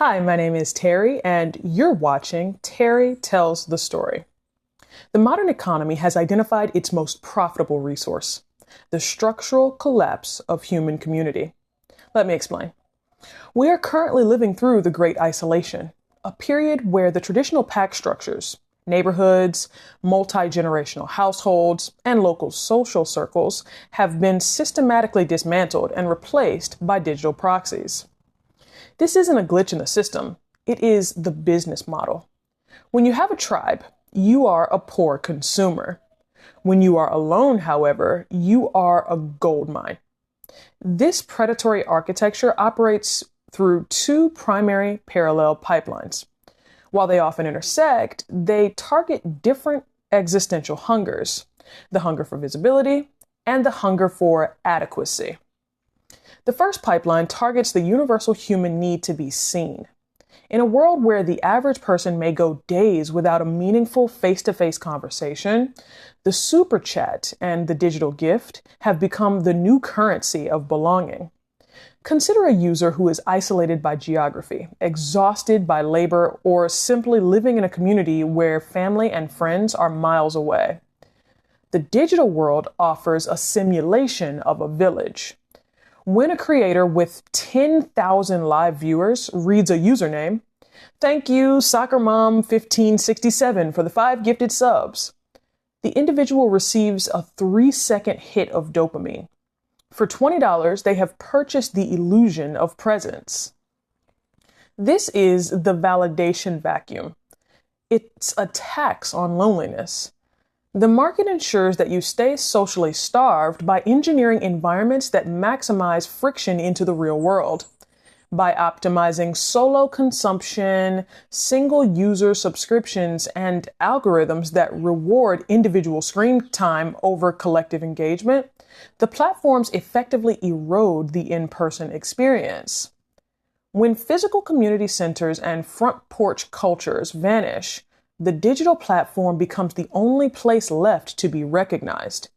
Hi, my name is Terry, and you're watching Terry Tells the Story. The modern economy has identified its most profitable resource, the structural collapse of human community. Let me explain. We are currently living through the Great Isolation, a period where the traditional pack structures, neighborhoods, multi-generational households, and local social circles have been systematically dismantled and replaced by digital proxies. This isn't a glitch in the system. It is the business model. When you have a tribe, you are a poor consumer. When you are alone, however, you are a gold mine. This predatory architecture operates through two primary parallel pipelines. While they often intersect, they target different existential hungers: the hunger for visibility and the hunger for adequacy. The first pipeline targets the universal human need to be seen. In a world where the average person may go days without a meaningful face-to-face conversation, the super chat and the digital gift have become the new currency of belonging. Consider a user who is isolated by geography, exhausted by labor, or simply living in a community where family and friends are miles away. The digital world offers a simulation of a village. When a creator with 10,000 live viewers reads a username, "Thank you, Soccer Mom 1567 for the 5 gifted subs," the individual receives a 3-second hit of dopamine. For $20, they have purchased the illusion of presence. This is the validation vacuum. It's a tax on loneliness. The market ensures that you stay socially starved by engineering environments that maximize friction into the real world. By optimizing solo consumption, single user subscriptions, and algorithms that reward individual screen time over collective engagement, the platforms effectively erode the in-person experience. When physical community centers and front porch cultures vanish, the digital platform becomes the only place left to be recognized.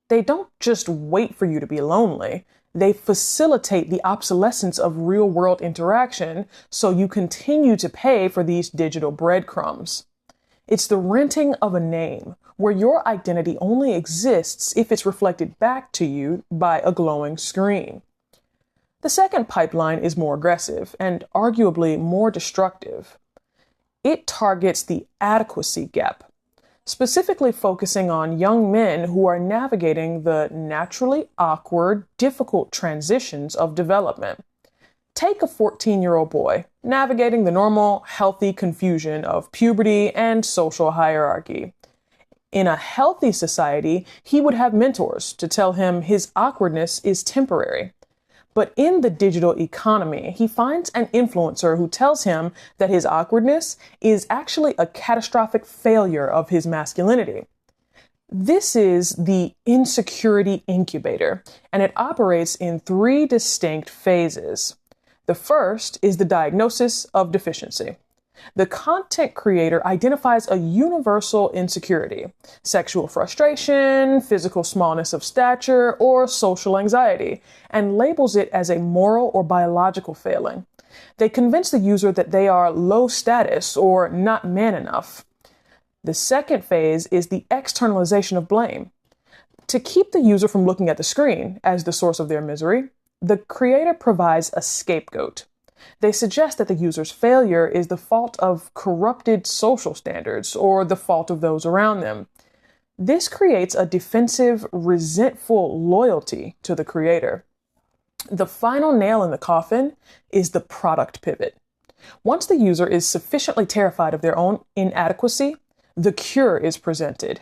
They don't just wait for you to be lonely. They facilitate the obsolescence of real-world interaction so you continue to pay for these digital breadcrumbs. It's the renting of a name, where your identity only exists if it's reflected back to you by a glowing screen. The second pipeline is more aggressive and arguably more destructive. It targets the adequacy gap, specifically focusing on young men who are navigating the naturally awkward, difficult transitions of development. Take a 14-year-old boy navigating the normal, healthy confusion of puberty and social hierarchy. In a healthy society, he would have mentors to tell him his awkwardness is temporary. But in the digital economy, he finds an influencer who tells him that his awkwardness is actually a catastrophic failure of his masculinity. This is the insecurity incubator, and it operates in 3 distinct phases. The first is the diagnosis of deficiency. The content creator identifies a universal insecurity: sexual frustration, physical smallness of stature, or social anxiety, and labels it as a moral or biological failing. They convince the user that they are low status or not man enough. The second phase is the externalization of blame. To keep the user from looking at the screen as the source of their misery, the creator provides a scapegoat. They suggest that the user's failure is the fault of corrupted social standards or the fault of those around them. This creates a defensive, resentful loyalty to the creator. The final nail in the coffin is the product pivot. Once the user is sufficiently terrified of their own inadequacy, the cure is presented.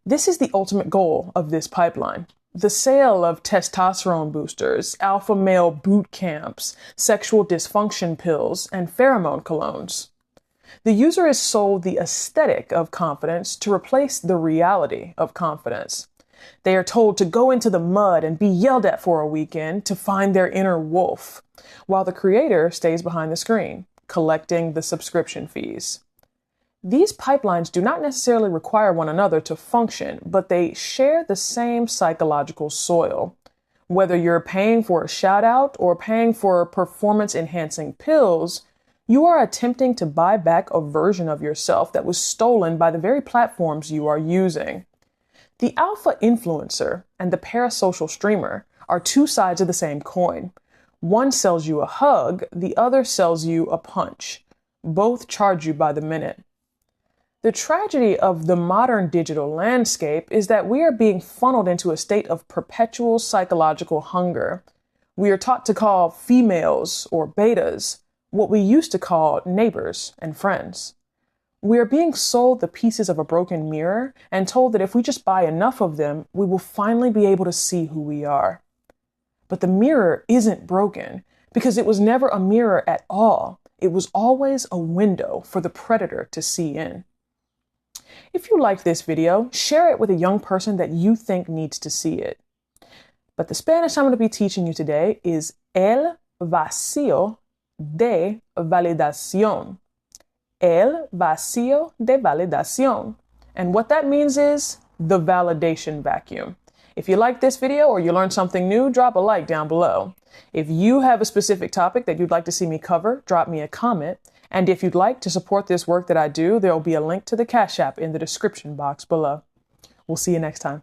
This is the ultimate goal of this pipeline: the sale of testosterone boosters, alpha male boot camps, sexual dysfunction pills, and pheromone colognes. The user is sold the aesthetic of confidence to replace the reality of confidence. They are told to go into the mud and be yelled at for a weekend to find their inner wolf, while the creator stays behind the screen, collecting the subscription fees. These pipelines do not necessarily require one another to function, but they share the same psychological soil. Whether you're paying for a shout out or paying for performance enhancing pills, You are attempting to buy back a version of yourself that was stolen by the very platforms you are using. The alpha influencer and the parasocial streamer are two sides of the same coin. One sells you a hug, the other sells you a punch. Both charge you by the minute. The tragedy of the modern digital landscape is that we are being funneled into a state of perpetual psychological hunger. We are taught to call females or betas what we used to call neighbors and friends. We are being sold the pieces of a broken mirror and told that if we just buy enough of them, we will finally be able to see who we are. But the mirror isn't broken because it was never a mirror at all. It was always a window for the predator to see in. If you liked this video, share it with a young person that you think needs to see it. But the Spanish I'm going to be teaching you today is el vacío de validación. El vacío de validación. And what that means is the validation vacuum. If you like this video or you learned something new, drop a like down below. If you have a specific topic that you'd like to see me cover, drop me a comment. And if you'd like to support this work that I do, there will be a link to the Cash App in the description box below. We'll see you next time.